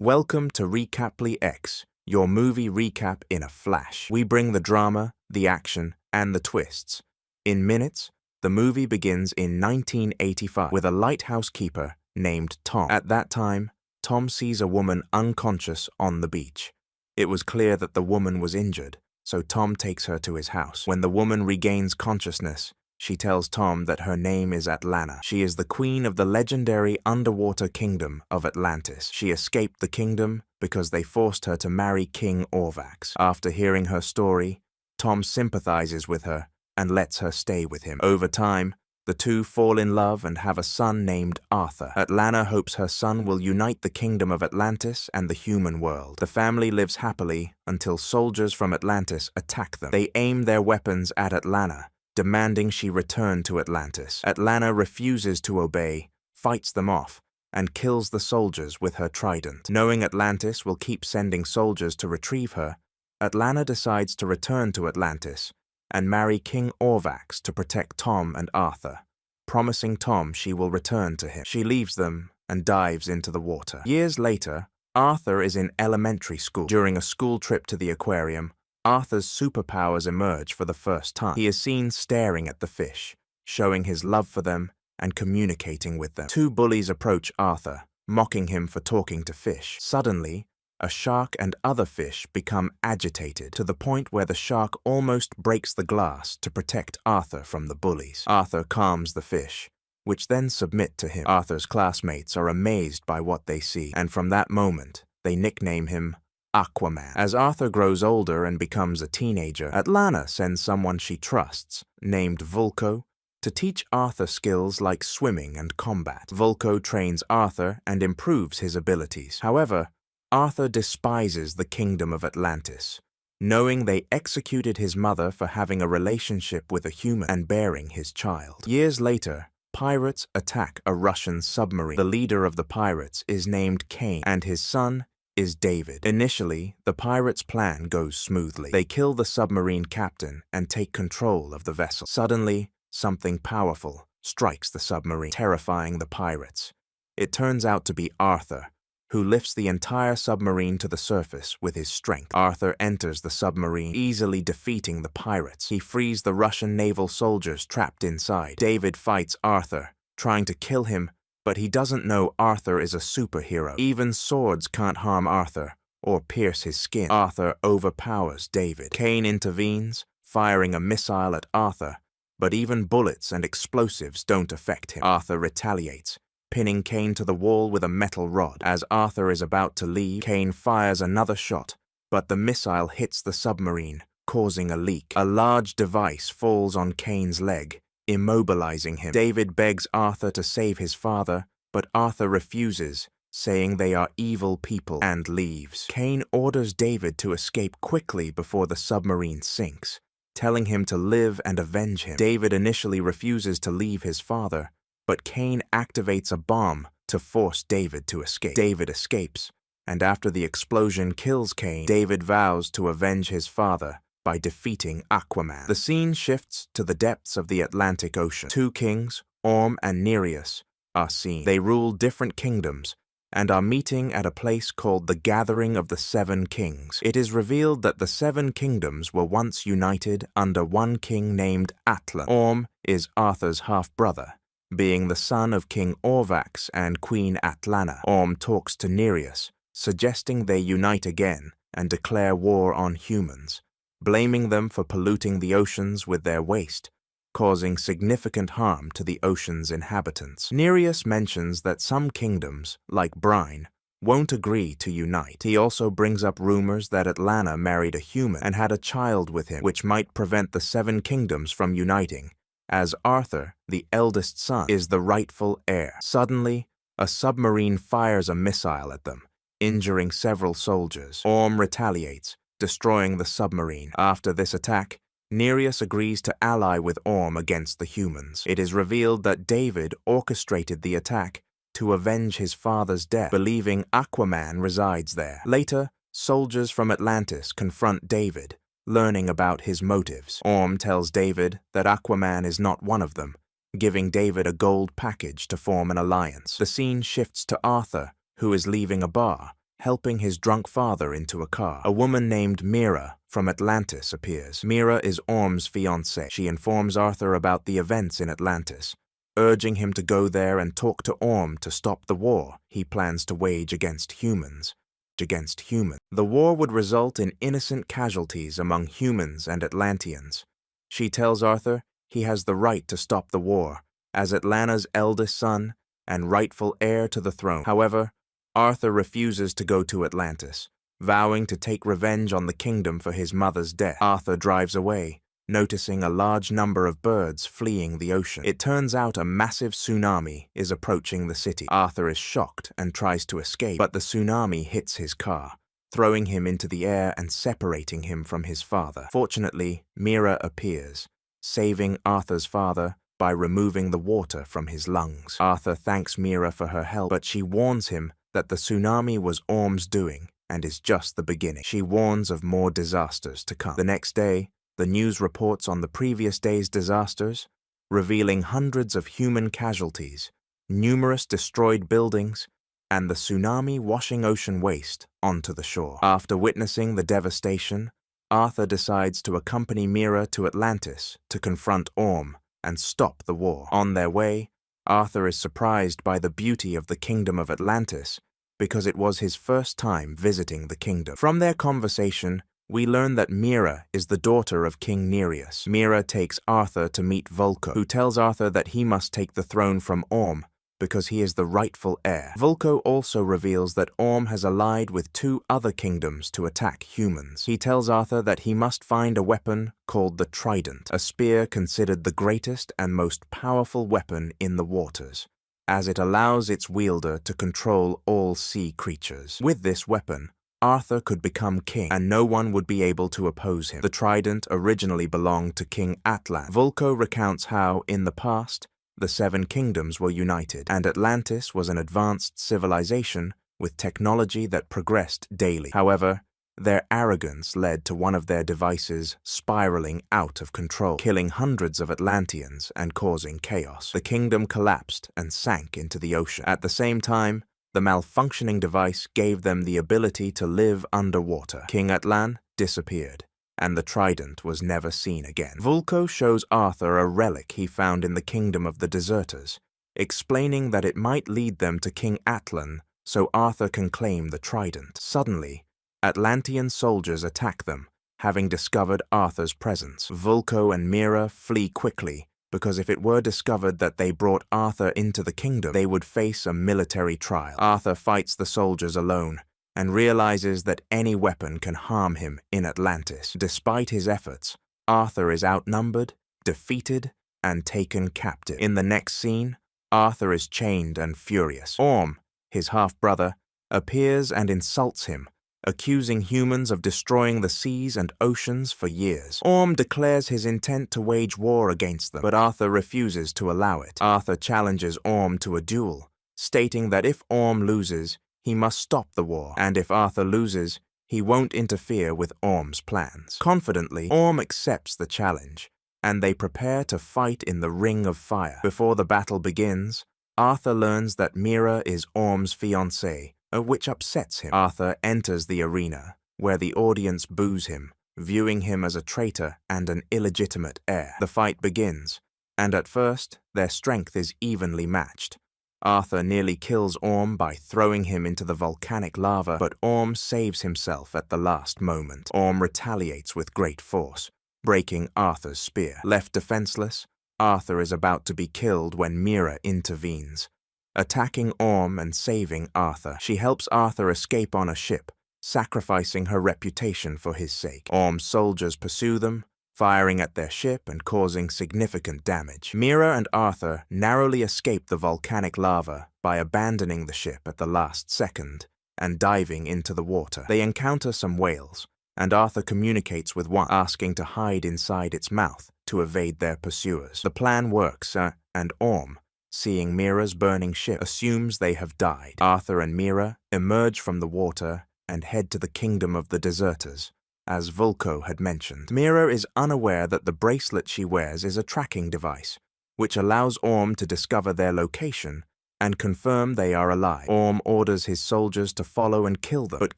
Welcome to docx, your movie recap in a flash. We bring the drama, the action, and the twists. In minutes, the movie begins in 1985 with a lighthouse keeper named Tom. At that time, Tom sees a woman unconscious on the beach. It was clear that the woman was injured, so Tom takes her to his house. When the woman regains consciousness, she tells Tom that her name is Atlanta. She is the queen of the legendary underwater kingdom of Atlantis. She escaped the kingdom because they forced her to marry King Orvax. After hearing her story, Tom sympathizes with her and lets her stay with him. Over time, the two fall in love and have a son named Arthur. Atlanta hopes her son will unite the kingdom of Atlantis and the human world. The family lives happily until soldiers from Atlantis attack them. They aim their weapons at Atlanta, demanding she return to Atlantis. Atlanta refuses to obey, fights them off, and kills the soldiers with her trident. Knowing Atlantis will keep sending soldiers to retrieve her, Atlanta decides to return to Atlantis and marry King Orvax to protect Tom and Arthur, promising Tom she will return to him. She leaves them and dives into the water. Years later, Arthur is in elementary school. During a school trip to the aquarium, Arthur's superpowers emerge for the first time. He is seen staring at the fish, showing his love for them and communicating with them. Two bullies approach Arthur, mocking him for talking to fish. Suddenly, a shark and other fish become agitated to the point where the shark almost breaks the glass to protect Arthur from the bullies. Arthur calms the fish, which then submit to him. Arthur's classmates are amazed by what they see, and from that moment, they nickname him Aquaman. As Arthur grows older and becomes a teenager, Atlanta sends someone she trusts, named Vulko, to teach Arthur skills like swimming and combat. Vulko trains Arthur and improves his abilities. However, Arthur despises the kingdom of Atlantis, knowing they executed his mother for having a relationship with a human and bearing his child. Years later, pirates attack a Russian submarine. The leader of the pirates is named Cain, and his son is David. Initially, the pirates' plan goes smoothly. They kill the submarine captain and take control of the vessel. Suddenly, something powerful strikes the submarine, terrifying the pirates. It turns out to be Arthur, who lifts the entire submarine to the surface with his strength. Arthur enters the submarine, easily defeating the pirates. He frees the Russian naval soldiers trapped inside. David fights Arthur, trying to kill him, but he doesn't know Arthur is a superhero. Even swords can't harm Arthur or pierce his skin. Arthur overpowers David. Cain intervenes, firing a missile at Arthur, but even bullets and explosives don't affect him. Arthur retaliates, pinning Cain to the wall with a metal rod. As Arthur is about to leave, Cain fires another shot, but the missile hits the submarine, causing a leak. A large device falls on Cain's leg, immobilizing him. David begs Arthur to save his father, but Arthur refuses, saying they are evil people, and leaves. Cain orders David to escape quickly before the submarine sinks, telling him to live and avenge him. David initially refuses to leave his father, but Cain activates a bomb to force David to escape. David escapes, and after the explosion kills Cain, David vows to avenge his father by defeating Aquaman. The scene shifts to the depths of the Atlantic Ocean. Two kings, Orm and Nereus, are seen. They rule different kingdoms and are meeting at a place called the Gathering of the Seven Kings. It is revealed that the seven kingdoms were once united under one king named Atlan. Orm is Arthur's half-brother, being the son of King Orvax and Queen Atlanta. Orm talks to Nereus, suggesting they unite again and declare war on humans, blaming them for polluting the oceans with their waste, causing significant harm to the ocean's inhabitants. Nereus mentions that some kingdoms, like Brine, won't agree to unite. He also brings up rumors that Atlanta married a human and had a child with him, which might prevent the seven kingdoms from uniting, as Arthur, the eldest son, is the rightful heir. Suddenly, a submarine fires a missile at them, injuring several soldiers. Orm retaliates, destroying the submarine. After this attack, Nereus agrees to ally with Orm against the humans. It is revealed that David orchestrated the attack to avenge his father's death, believing Aquaman resides there. Later, soldiers from Atlantis confront David, learning about his motives. Orm tells David that Aquaman is not one of them, giving David a gold package to form an alliance. The scene shifts to Arthur, who is leaving a bar, helping his drunk father into a car. A woman named Mira from Atlantis appears. Mira is Orm's fiancée. She informs Arthur about the events in Atlantis, urging him to go there and talk to Orm to stop the war he plans to wage against humans. The war would result in innocent casualties among humans and Atlanteans. She tells Arthur he has the right to stop the war, as Atlanna's eldest son and rightful heir to the throne. However, Arthur refuses to go to Atlantis, vowing to take revenge on the kingdom for his mother's death. Arthur drives away, noticing a large number of birds fleeing the ocean. It turns out a massive tsunami is approaching the city. Arthur is shocked and tries to escape, but the tsunami hits his car, throwing him into the air and separating him from his father. Fortunately, Mira appears, saving Arthur's father by removing the water from his lungs. Arthur thanks Mira for her help, but she warns him that the tsunami was Orm's doing and is just the beginning. She warns of more disasters to come. The next day, the news reports on the previous day's disasters, revealing hundreds of human casualties, numerous destroyed buildings, and the tsunami washing ocean waste onto the shore. After witnessing the devastation, Arthur decides to accompany Mira to Atlantis to confront Orm and stop the war. On their way, Arthur is surprised by the beauty of the kingdom of Atlantis because it was his first time visiting the kingdom. From their conversation, we learn that Mira is the daughter of King Nereus. Mira takes Arthur to meet Vulko, who tells Arthur that he must take the throne from Orm because he is the rightful heir. Vulko also reveals that Orm has allied with 2 other kingdoms to attack humans. He tells Arthur that he must find a weapon called the Trident, a spear considered the greatest and most powerful weapon in the waters, as it allows its wielder to control all sea creatures. With this weapon, Arthur could become king, and no one would be able to oppose him. The Trident originally belonged to King Atlan. Vulko recounts how, in the past, the 7 kingdoms were united, and Atlantis was an advanced civilization with technology that progressed daily. However, their arrogance led to one of their devices spiraling out of control, killing hundreds of Atlanteans and causing chaos. The kingdom collapsed and sank into the ocean. At the same time, the malfunctioning device gave them the ability to live underwater. King Atlan disappeared, and the Trident was never seen again. Vulko shows Arthur a relic he found in the kingdom of the deserters, explaining that it might lead them to King Atlan so Arthur can claim the Trident. Suddenly, Atlantean soldiers attack them, having discovered Arthur's presence. Vulko and Mira flee quickly, because if it were discovered that they brought Arthur into the kingdom, they would face a military trial. Arthur fights the soldiers alone, and realizes that any weapon can harm him in Atlantis. Despite his efforts, Arthur is outnumbered, defeated, and taken captive. In the next scene, Arthur is chained and furious. Orm, his half-brother, appears and insults him, accusing humans of destroying the seas and oceans for years. Orm declares his intent to wage war against them, but Arthur refuses to allow it. Arthur challenges Orm to a duel, stating that if Orm loses, he must stop the war, and if Arthur loses, he won't interfere with Orm's plans. Confidently, Orm accepts the challenge, and they prepare to fight in the Ring of Fire. Before the battle begins, Arthur learns that Mira is Orm's fiancée, which upsets him. Arthur enters the arena, where the audience boos him, viewing him as a traitor and an illegitimate heir. The fight begins, and at first, their strength is evenly matched. Arthur nearly kills Orm by throwing him into the volcanic lava, but Orm saves himself at the last moment. Orm retaliates with great force, breaking Arthur's spear. Left defenseless, Arthur is about to be killed when Mira intervenes, attacking Orm and saving Arthur. She helps Arthur escape on a ship, sacrificing her reputation for his sake. Orm's soldiers pursue them, firing at their ship and causing significant damage. Mira and Arthur narrowly escape the volcanic lava by abandoning the ship at the last second and diving into the water. They encounter some whales, and Arthur communicates with one, asking to hide inside its mouth to evade their pursuers. The plan works, and Orm, seeing Mira's burning ship, assumes they have died. Arthur and Mira emerge from the water and head to the kingdom of the deserters, as Vulko had mentioned. Mira is unaware that the bracelet she wears is a tracking device, which allows Orm to discover their location and confirm they are alive. Orm orders his soldiers to follow and kill them, but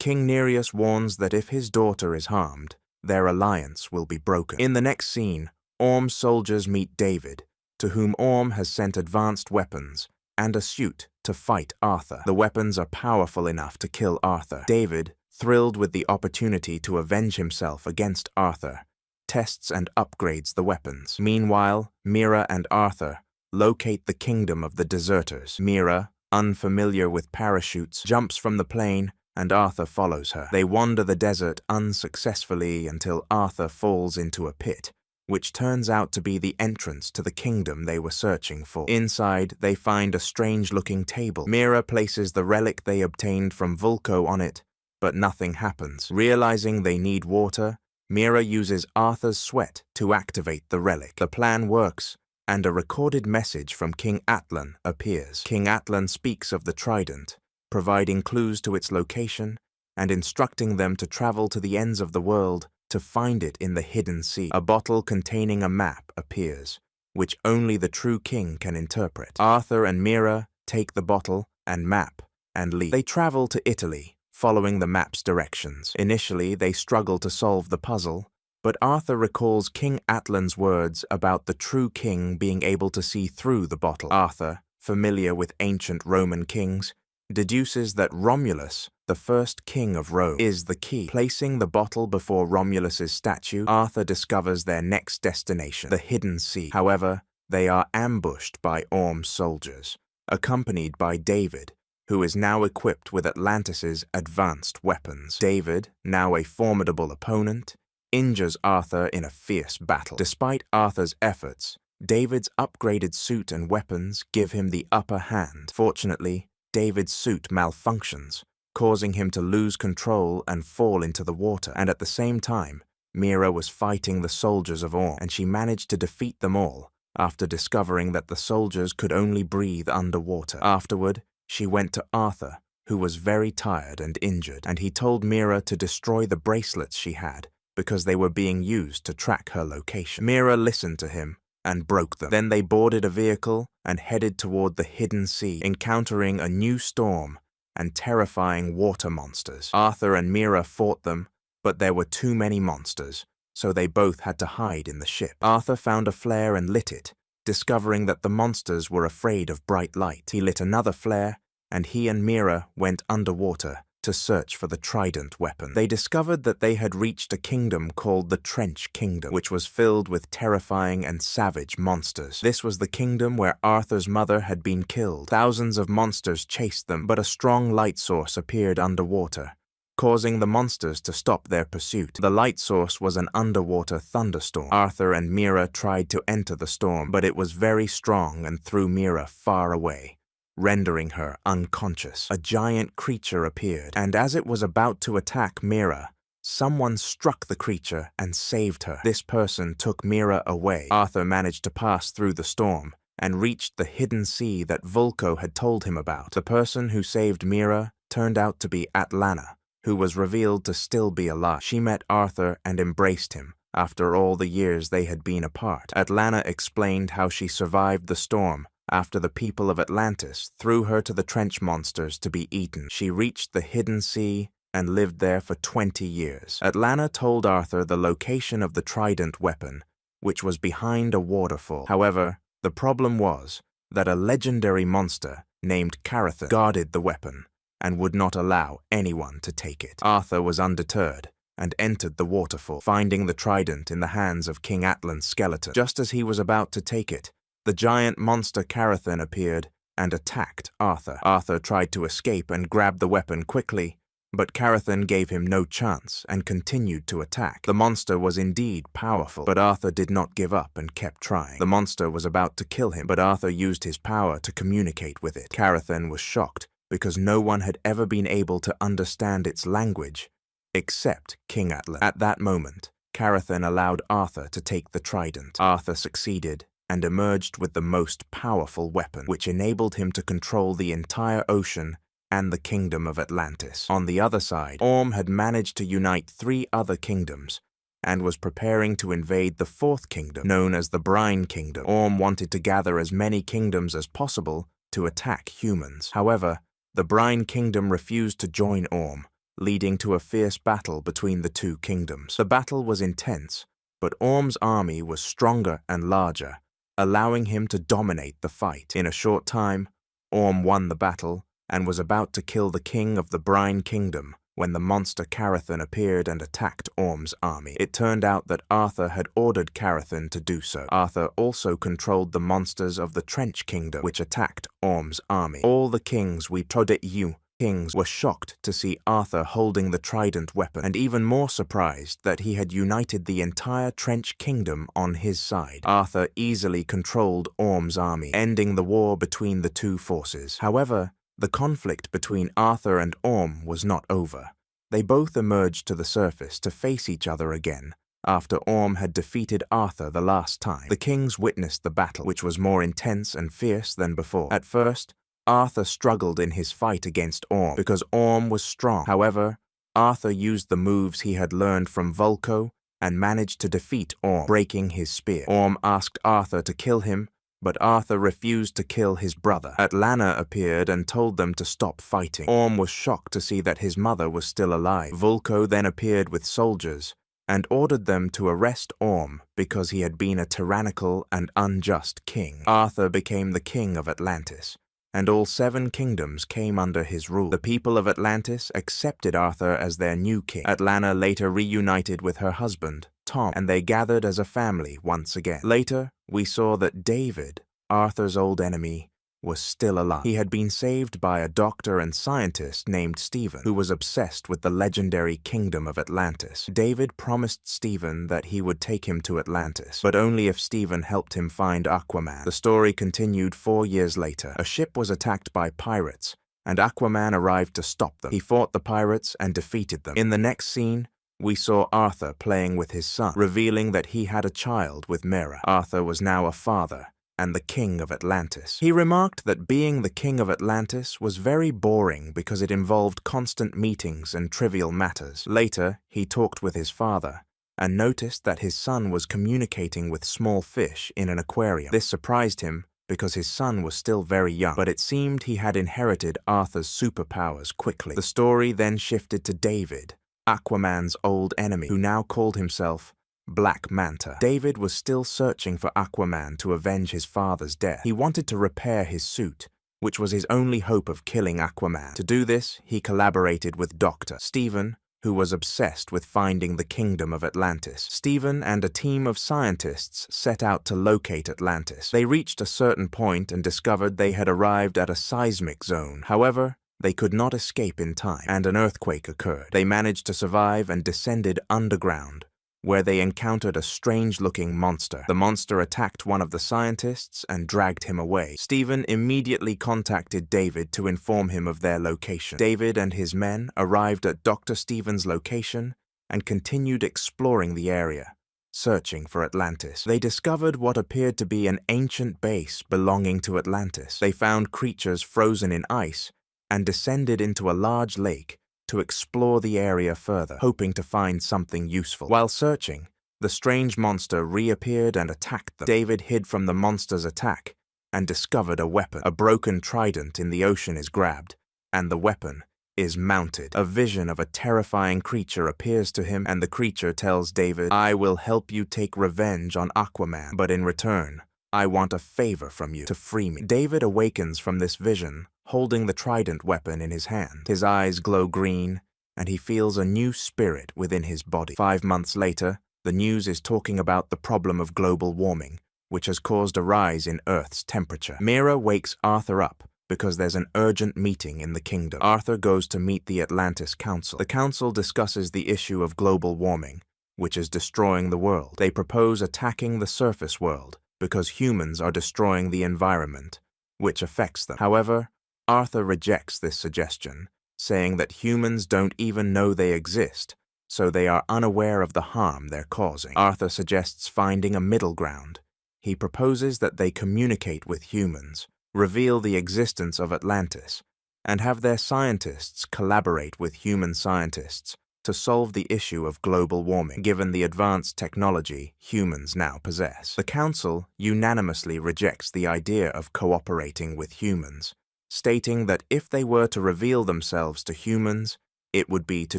King Nereus warns that if his daughter is harmed, their alliance will be broken. In the next scene, Orm's soldiers meet David, to whom Orm has sent advanced weapons and a suit to fight Arthur. The weapons are powerful enough to kill Arthur. David, thrilled with the opportunity to avenge himself against Arthur, tests and upgrades the weapons. Meanwhile, Mira and Arthur locate the kingdom of the deserters. Mira, unfamiliar with parachutes, jumps from the plane, and Arthur follows her. They wander the desert unsuccessfully until Arthur falls into a pit, which turns out to be the entrance to the kingdom they were searching for. Inside, they find a strange-looking table. Mira places the relic they obtained from Vulko on it, but nothing happens. Realizing they need water, Mira uses Arthur's sweat to activate the relic. The plan works, and a recorded message from King Atlan appears. King Atlan speaks of the trident, providing clues to its location and instructing them to travel to the ends of the world to find it in the hidden sea. A bottle containing a map appears, which only the true king can interpret. Arthur and Mira take the bottle and map and leave. They travel to Italy, following the map's directions. Initially, they struggle to solve the puzzle, but Arthur recalls King Atlan's words about the true king being able to see through the bottle. Arthur, familiar with ancient Roman kings, deduces that Romulus, the first king of Rome, is the key. Placing the bottle before Romulus's statue, Arthur discovers their next destination, the hidden sea. However, they are ambushed by Orm's soldiers, accompanied by David, who is now equipped with Atlantis' advanced weapons. David, now a formidable opponent, injures Arthur in a fierce battle. Despite Arthur's efforts, David's upgraded suit and weapons give him the upper hand. Fortunately, David's suit malfunctions, causing him to lose control and fall into the water. And at the same time, Mira was fighting the soldiers of Orm, and she managed to defeat them all after discovering that the soldiers could only breathe underwater. Afterward, she went to Arthur, who was very tired and injured, and he told Mira to destroy the bracelets she had because they were being used to track her location. Mira listened to him and broke them. Then they boarded a vehicle and headed toward the hidden sea, encountering a new storm and terrifying water monsters. Arthur and Mira fought them, but there were too many monsters, so they both had to hide in the ship. Arthur found a flare and lit it, discovering that the monsters were afraid of bright light. He lit another flare, and he and Mira went underwater to search for the trident weapon. They discovered that they had reached a kingdom called the Trench Kingdom, which was filled with terrifying and savage monsters. This was the kingdom where Arthur's mother had been killed. Thousands of monsters chased them, but a strong light source appeared underwater, causing the monsters to stop their pursuit. The light source was an underwater thunderstorm. Arthur and Mira tried to enter the storm, but it was very strong and threw Mira far away, rendering her unconscious. A giant creature appeared, and as it was about to attack Mira, someone struck the creature and saved her. This person took Mira away. Arthur managed to pass through the storm and reached the hidden sea that Vulko had told him about. The person who saved Mira turned out to be Atlana, who was revealed to still be alive. She met Arthur and embraced him after all the years they had been apart. Atlana explained how she survived the storm after the people of Atlantis threw her to the trench monsters to be eaten. She reached the hidden sea and lived there for 20 years. Atlana told Arthur the location of the trident weapon, which was behind a waterfall. However, the problem was that a legendary monster named Carathan guarded the weapon and would not allow anyone to take it. Arthur was undeterred and entered the waterfall, finding the trident in the hands of King Atlan's skeleton. Just as he was about to take it, the giant monster Carathan appeared and attacked Arthur. Arthur tried to escape and grab the weapon quickly, but Carathan gave him no chance and continued to attack. The monster was indeed powerful, but Arthur did not give up and kept trying. The monster was about to kill him, but Arthur used his power to communicate with it. Carathan was shocked because no one had ever been able to understand its language except King Atlan. At that moment, Carathan allowed Arthur to take the trident. Arthur succeeded and emerged with the most powerful weapon, which enabled him to control the entire ocean and the kingdom of Atlantis. On the other side, Orm had managed to unite 3 other kingdoms and was preparing to invade the 4th kingdom, known as the Brine Kingdom. Orm wanted to gather as many kingdoms as possible to attack humans. However, the Brine Kingdom refused to join Orm, leading to a fierce battle between the two kingdoms. The battle was intense, but Orm's army was stronger and larger, allowing him to dominate the fight. In a short time, Orm won the battle and was about to kill the king of the Brine Kingdom when the monster Carathan appeared and attacked Orm's army. It turned out that Arthur had ordered Carathan to do so. Arthur also controlled the monsters of the Trench Kingdom, which attacked Orm's army. All the kings we docx kings were shocked to see Arthur holding the trident weapon, and even more surprised that he had united the entire Trench Kingdom on his side. Arthur easily controlled Orm's army, ending the war between the two forces. However, the conflict between Arthur and Orm was not over. They both emerged to the surface to face each other again, after Orm had defeated Arthur the last time. The kings witnessed the battle, which was more intense and fierce than before. At first, Arthur struggled in his fight against Orm because Orm was strong. However, Arthur used the moves he had learned from Vulko and managed to defeat Orm, breaking his spear. Orm asked Arthur to kill him, but Arthur refused to kill his brother. Atlanna appeared and told them to stop fighting. Orm was shocked to see that his mother was still alive. Vulko then appeared with soldiers and ordered them to arrest Orm because he had been a tyrannical and unjust king. Arthur became the king of Atlantis, and all 7 kingdoms came under his rule. The people of Atlantis accepted Arthur as their new king. Atlanna later reunited with her husband, Tom, and they gathered as a family once again. Later, we saw that David, Arthur's old enemy, was still alive. He had been saved by a doctor and scientist named Stephen, who was obsessed with the legendary kingdom of Atlantis. David promised Stephen that he would take him to Atlantis, but only if Stephen helped him find Aquaman. The story continued 4 years later. A ship was attacked by pirates, and Aquaman arrived to stop them. He fought the pirates and defeated them. In the next scene, we saw Arthur playing with his son, revealing that he had a child with Mera. Arthur was now a father and the king of Atlantis. He remarked that being the king of Atlantis was very boring because it involved constant meetings and trivial matters. Later, he talked with his father and noticed that his son was communicating with small fish in an aquarium. This surprised him because his son was still very young, but it seemed he had inherited Arthur's superpowers quickly. The story then shifted to David, Aquaman's old enemy, who now called himself Black Manta. David was still searching for Aquaman to avenge his father's death. He wanted to repair his suit, which was his only hope of killing Aquaman. To do this, he collaborated with Dr. Stephen, who was obsessed with finding the kingdom of Atlantis. Stephen and a team of scientists set out to locate Atlantis. They reached a certain point and discovered they had arrived at a seismic zone. However, they could not escape in time, and an earthquake occurred. They managed to survive and descended underground, where they encountered a strange-looking monster. The monster attacked one of the scientists and dragged him away. Stephen immediately contacted David to inform him of their location. David and his men arrived at Dr. Stephen's location and continued exploring the area, searching for Atlantis. They discovered what appeared to be an ancient base belonging to Atlantis. They found creatures frozen in ice and descended into a large lake to explore the area further, hoping to find something useful. While searching, the strange monster reappeared and attacked them. David hid from the monster's attack and discovered a weapon. A broken trident in the ocean is grabbed, and the weapon is mounted. A vision of a terrifying creature appears to him, and the creature tells David, "I will help you take revenge on Aquaman, but in return, I want a favor from you to free me." David awakens from this vision, holding the trident weapon in his hand. His eyes glow green, and he feels a new spirit within his body. 5 months later, the news is talking about the problem of global warming, which has caused a rise in Earth's temperature. Mera wakes Arthur up because there's an urgent meeting in the kingdom. Arthur goes to meet the Atlantis Council. The council discusses the issue of global warming, which is destroying the world. They propose attacking the surface world because humans are destroying the environment, which affects them. However, Arthur rejects this suggestion, saying that humans don't even know they exist, so they are unaware of the harm they're causing. Arthur suggests finding a middle ground. He proposes that they communicate with humans, reveal the existence of Atlantis, and have their scientists collaborate with human scientists to solve the issue of global warming, given the advanced technology humans now possess. The Council unanimously rejects the idea of cooperating with humans, stating that if they were to reveal themselves to humans, it would be to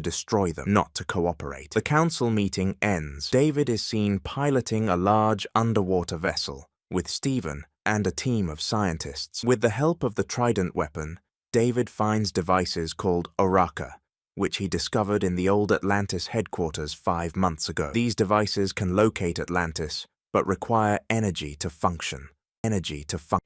destroy them, not to cooperate. The Council meeting ends. David is seen piloting a large underwater vessel with Stephen and a team of scientists. With the help of the Trident weapon, David finds devices called Oraka, which he discovered in the old Atlantis headquarters 5 months ago. These devices can locate Atlantis, but require energy to function.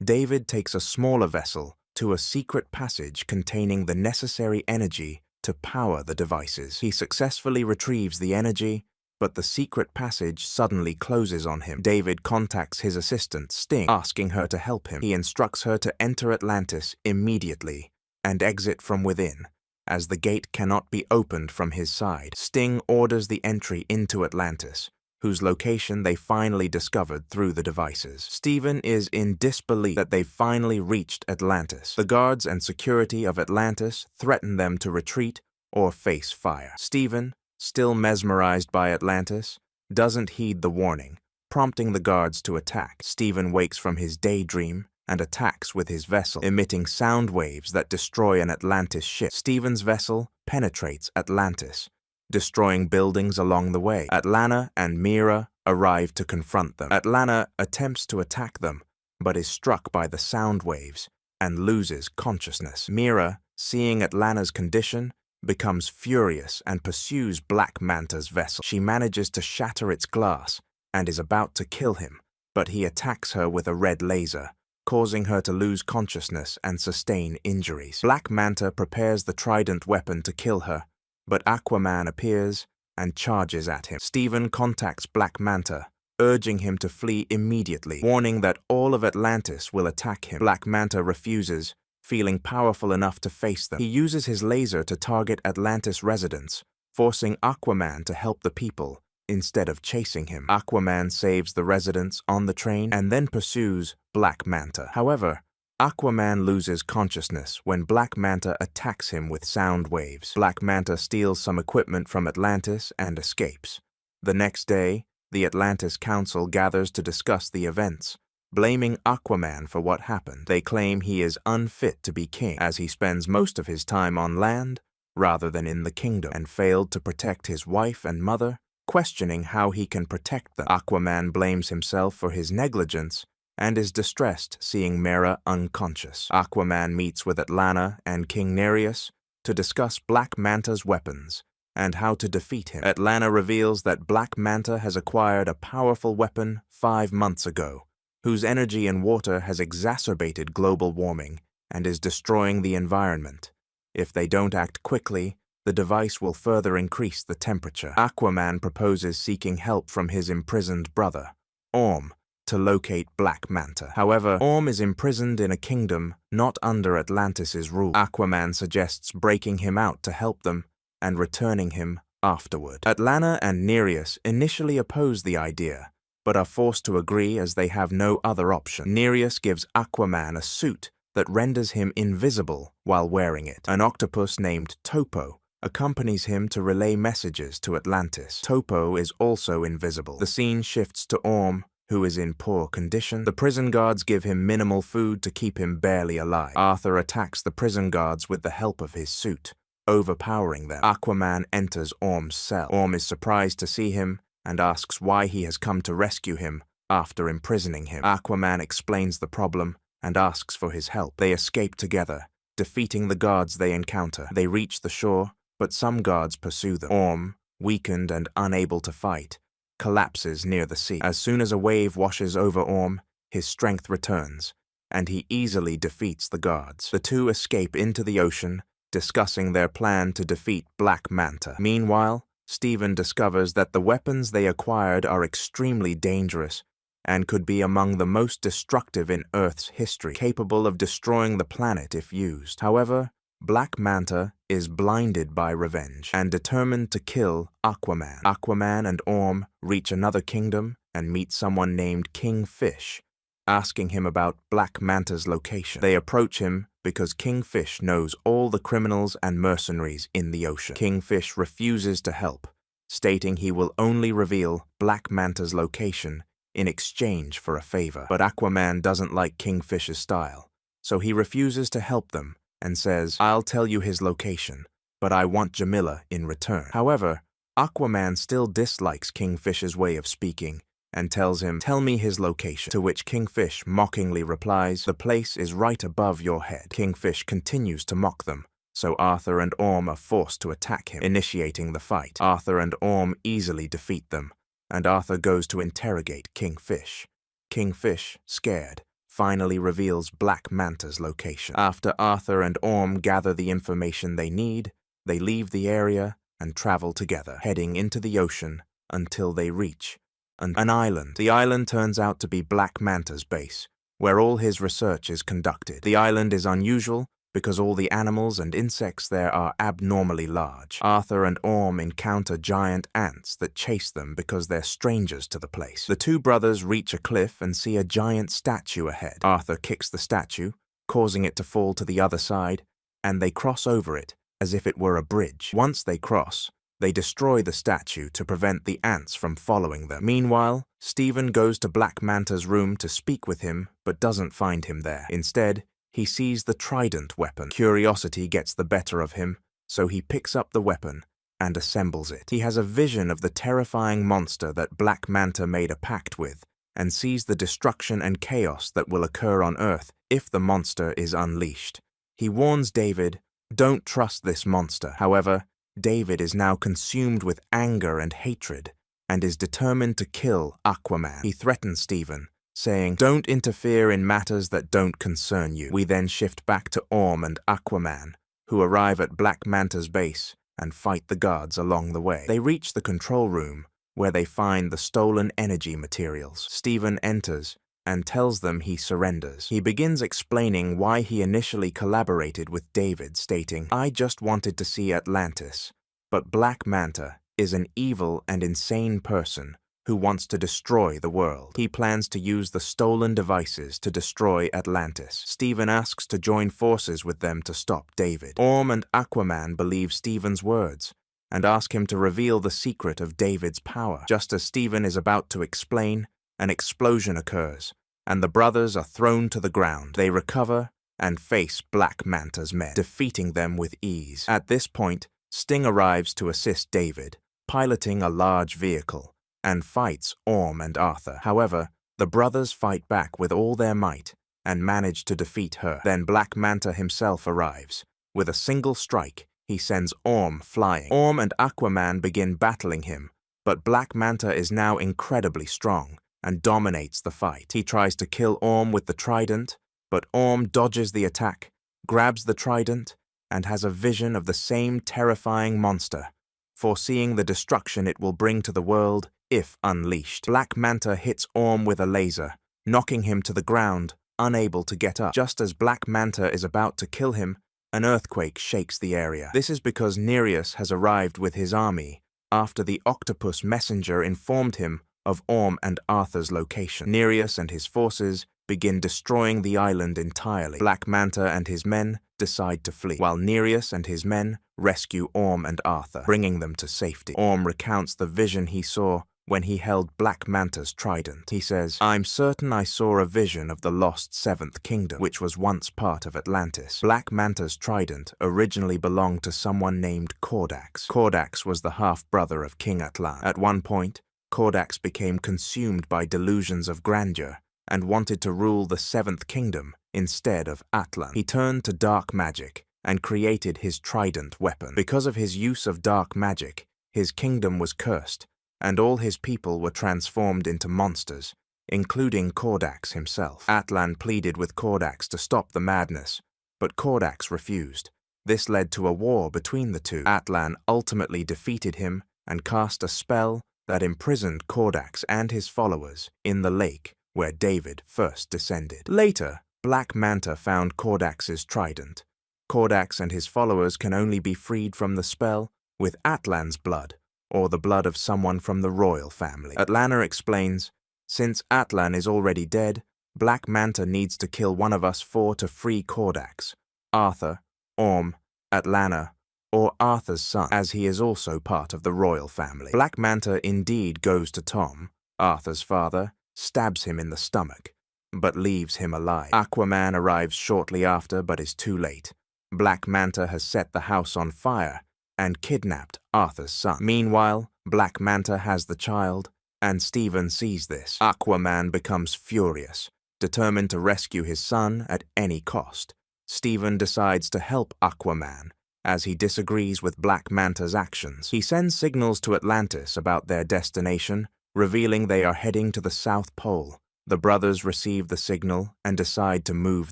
David takes a smaller vessel to a secret passage containing the necessary energy to power the devices. He successfully retrieves the energy, but the secret passage suddenly closes on him. David contacts his assistant, Sting, asking her to help him. He instructs her to enter Atlantis immediately and exit from within, as the gate cannot be opened from his side. Sting orders the entry into Atlantis, whose location they finally discovered through the devices. Stephen is in disbelief that they've finally reached Atlantis. The guards and security of Atlantis threaten them to retreat or face fire. Stephen, still mesmerized by Atlantis, doesn't heed the warning, prompting the guards to attack. Stephen wakes from his daydream and attacks with his vessel, emitting sound waves that destroy an Atlantis ship. Stephen's vessel penetrates Atlantis, destroying buildings along the way. Atlana and Mira arrive to confront them. Atlana attempts to attack them, but is struck by the sound waves and loses consciousness. Mira, seeing Atlana's condition, becomes furious and pursues Black Manta's vessel. She manages to shatter its glass and is about to kill him, but he attacks her with a red laser, causing her to lose consciousness and sustain injuries. Black Manta prepares the Trident weapon to kill her, but Aquaman appears and charges at him. Stephen contacts Black Manta, urging him to flee immediately, warning that all of Atlantis will attack him. Black Manta refuses, feeling powerful enough to face them. He uses his laser to target Atlantis residents, forcing Aquaman to help the people instead of chasing him. Aquaman saves the residents on the train and then pursues Black Manta. However, Aquaman loses consciousness when Black Manta attacks him with sound waves. Black Manta steals some equipment from Atlantis and escapes. The next day, the Atlantis Council gathers to discuss the events, blaming Aquaman for what happened. They claim he is unfit to be king, as he spends most of his time on land rather than in the kingdom, and failed to protect his wife and mother, questioning how he can protect them. Aquaman blames himself for his negligence and is distressed seeing Mera unconscious. Aquaman meets with Atlana and King Nereus to discuss Black Manta's weapons and how to defeat him. Atlana reveals that Black Manta has acquired a powerful weapon 5 months ago, whose energy and water has exacerbated global warming and is destroying the environment. If they don't act quickly, the device will further increase the temperature. Aquaman proposes seeking help from his imprisoned brother, Orm, to locate Black Manta. However, Orm is imprisoned in a kingdom not under Atlantis' rule. Aquaman suggests breaking him out to help them and returning him afterward. Atlana and Nereus initially oppose the idea, but are forced to agree as they have no other option. Nereus gives Aquaman a suit that renders him invisible while wearing it. An octopus named Topo accompanies him to relay messages to Atlantis. Topo is also invisible. The scene shifts to Orm, who is in poor condition. The prison guards give him minimal food to keep him barely alive. Arthur attacks the prison guards with the help of his suit, overpowering them. Aquaman enters Orm's cell. Orm is surprised to see him and asks why he has come to rescue him after imprisoning him. Aquaman explains the problem and asks for his help. They escape together, defeating the guards they encounter. They reach the shore, but some guards pursue them. Orm, weakened and unable to fight, collapses near the sea. As soon as a wave washes over Orm, his strength returns, and he easily defeats the guards. The two escape into the ocean, discussing their plan to defeat Black Manta. Meanwhile, Stephen discovers that the weapons they acquired are extremely dangerous and could be among the most destructive in Earth's history, capable of destroying the planet if used. However, Black Manta is blinded by revenge and determined to kill Aquaman. Aquaman and Orm reach another kingdom and meet someone named King Fish, asking him about Black Manta's location. They approach him, because Kingfish knows all the criminals and mercenaries in the ocean. Kingfish refuses to help, stating he will only reveal Black Manta's location in exchange for a favor. But Aquaman doesn't like Kingfish's style, so he refuses to help them and says, "I'll tell you his location, but I want Jamila in return." However, Aquaman still dislikes Kingfish's way of speaking and tells him, "Tell me his location," to which Kingfish mockingly replies, "The place is right above your head." Kingfish continues to mock them, so Arthur and Orm are forced to attack him, initiating the fight. Arthur and Orm easily defeat them, and Arthur goes to interrogate Kingfish. Kingfish, scared, finally reveals Black Manta's location. After Arthur and Orm gather the information they need, they leave the area and travel together, heading into the ocean until they reach an island. The island turns out to be Black Manta's base, where all his research is conducted. The island is unusual because all the animals and insects there are abnormally large. Arthur and Orm encounter giant ants that chase them because they're strangers to the place. The two brothers reach a cliff and see a giant statue ahead. Arthur kicks the statue, causing it to fall to the other side, and they cross over it as if it were a bridge. Once they cross, they destroy the statue to prevent the ants from following them. Meanwhile, Stephen goes to Black Manta's room to speak with him, but doesn't find him there. Instead, he sees the trident weapon. Curiosity gets the better of him, so he picks up the weapon and assembles it. He has a vision of the terrifying monster that Black Manta made a pact with, and sees the destruction and chaos that will occur on Earth if the monster is unleashed. He warns David, "Don't trust this monster." However, David is now consumed with anger and hatred, and is determined to kill Aquaman. He threatens Stephen, saying, "Don't interfere in matters that don't concern you." We then shift back to Orm and Aquaman, who arrive at Black Manta's base and fight the guards along the way. They reach the control room, where they find the stolen energy materials. Stephen enters and tells them he surrenders. He begins explaining why he initially collaborated with David, stating, "I just wanted to see Atlantis, but Black Manta is an evil and insane person who wants to destroy the world. He plans to use the stolen devices to destroy Atlantis." Stephen asks to join forces with them to stop David. Orm and Aquaman believe Stephen's words and ask him to reveal the secret of David's power. Just as Stephen is about to explain, an explosion occurs, and the brothers are thrown to the ground. They recover and face Black Manta's men, defeating them with ease. At this point, Sting arrives to assist David, piloting a large vehicle, and fights Orm and Arthur. However, the brothers fight back with all their might and manage to defeat her. Then Black Manta himself arrives. With a single strike, he sends Orm flying. Orm and Aquaman begin battling him, but Black Manta is now incredibly strong and dominates the fight. He tries to kill Orm with the trident, but Orm dodges the attack, grabs the trident, and has a vision of the same terrifying monster, foreseeing the destruction it will bring to the world if unleashed. Black Manta hits Orm with a laser, knocking him to the ground, unable to get up. Just as Black Manta is about to kill him, an earthquake shakes the area. This is because Nereus has arrived with his army after the octopus messenger informed him of Orm and Arthur's location. Nereus and his forces begin destroying the island entirely. Black Manta and his men decide to flee, while Nereus and his men rescue Orm and Arthur, bringing them to safety. Orm recounts the vision he saw when he held Black Manta's trident. He says, "I'm certain I saw a vision of the lost Seventh Kingdom, which was once part of Atlantis." Black Manta's trident originally belonged to someone named Docx. Docx was the half-brother of King Atlan. At one point, Docx became consumed by delusions of grandeur and wanted to rule the Seventh Kingdom instead of Atlan. He turned to dark magic and created his trident weapon. Because of his use of dark magic, his kingdom was cursed, and all his people were transformed into monsters, including Docx himself. Atlan pleaded with Docx to stop the madness, but Docx refused. This led to a war between the two. Atlan ultimately defeated him and cast a spell that imprisoned Docx and his followers in the lake where David first descended. Later, Black Manta found Docx's trident. Docx and his followers can only be freed from the spell with Atlan's blood, or the blood of someone from the royal family. Atlana explains, "Since Atlan is already dead, Black Manta needs to kill one of us four to free Docx, Arthur, Orm, Atlanta, or Arthur's son, as he is also part of the royal family. Black Manta indeed goes to Tom, Arthur's father, stabs him in the stomach, but leaves him alive. Aquaman arrives shortly after but is too late. Black Manta has set the house on fire and kidnapped Arthur's son. Meanwhile, Black Manta has the child, and Stephen sees this. Aquaman becomes furious, determined to rescue his son at any cost. Stephen decides to help Aquaman, as he disagrees with Black Manta's actions. He sends signals to Atlantis about their destination, revealing they are heading to the South Pole. The brothers receive the signal and decide to move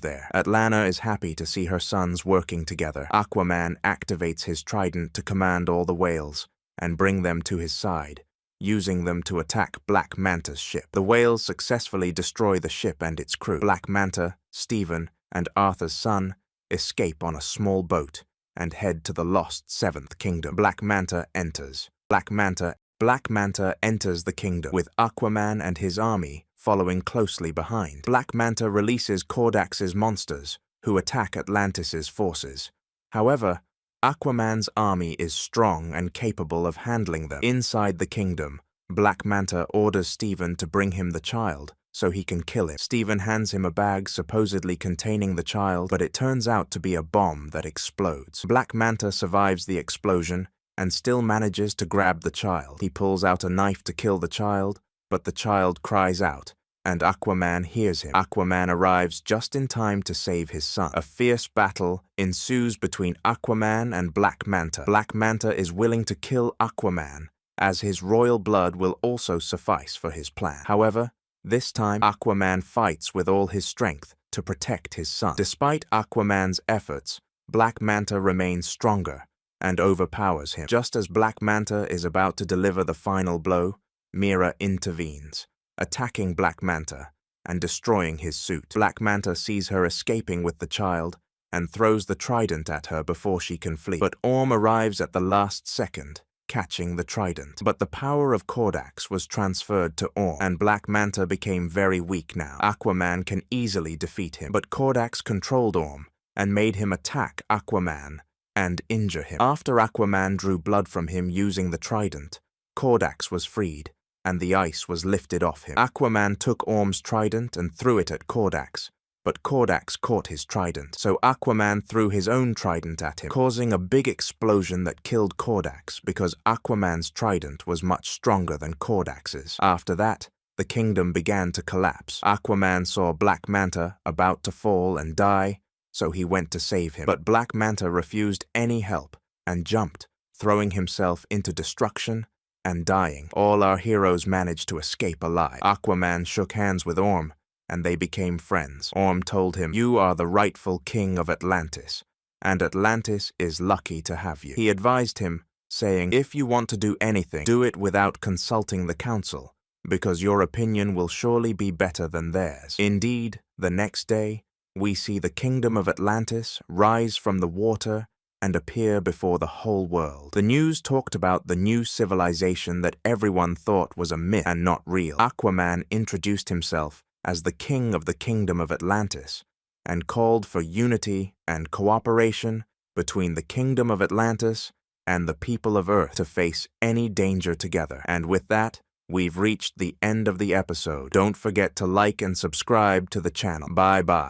there. Atlanta is happy to see her sons working together. Aquaman activates his trident to command all the whales and bring them to his side, using them to attack Black Manta's ship. The whales successfully destroy the ship and its crew. Black Manta, Stephen, and Arthur's son escape on a small boat and head to the lost Seventh Kingdom. Black Manta enters. Black Manta enters the kingdom, with Aquaman and his army following closely behind. Black Manta releases docx's monsters, who attack Atlantis' forces. However, Aquaman's army is strong and capable of handling them. Inside the kingdom, Black Manta orders Stephen to bring him the child so he can kill him. Stephen hands him a bag supposedly containing the child, but it turns out to be a bomb that explodes. Black Manta survives the explosion and still manages to grab the child. He pulls out a knife to kill the child, but the child cries out, and Aquaman hears him. Aquaman arrives just in time to save his son. A fierce battle ensues between Aquaman and Black Manta. Black Manta is willing to kill Aquaman, as his royal blood will also suffice for his plan. However, this time Aquaman fights with all his strength to protect his son. Despite Aquaman's efforts, Black Manta remains stronger and overpowers him. Just as Black Manta is about to deliver the final blow, Mera intervenes, attacking Black Manta and destroying his suit. Black Manta sees her escaping with the child and throws the trident at her before she can flee. But Orm arrives at the last second, catching the trident. But the power of docx was transferred to Orm, and Black Manta became very weak now. Aquaman can easily defeat him, but docx controlled Orm and made him attack Aquaman and injure him. After Aquaman drew blood from him using the trident, docx was freed, and the ice was lifted off him. Aquaman took Orm's trident and threw it at docx, but docx caught his trident, so Aquaman threw his own trident at him, causing a big explosion that killed docx because Aquaman's trident was much stronger than docx's. After that, the kingdom began to collapse. Aquaman saw Black Manta about to fall and die, so he went to save him. But Black Manta refused any help and jumped, throwing himself into destruction and dying. All our heroes managed to escape alive. Aquaman shook hands with Orm, and they became friends. Orm told him, "You are the rightful king of Atlantis, and Atlantis is lucky to have you." He advised him, saying, "If you want to do anything, do it without consulting the council, because your opinion will surely be better than theirs." Indeed, the next day, we see the kingdom of Atlantis rise from the water and appear before the whole world. The news talked about the new civilization that everyone thought was a myth and not real. Aquaman introduced himself as the king of the kingdom of Atlantis and called for unity and cooperation between the kingdom of Atlantis and the people of Earth to face any danger together. And with that, we've reached the end of the episode. Don't forget to like and subscribe to the channel. Bye-bye.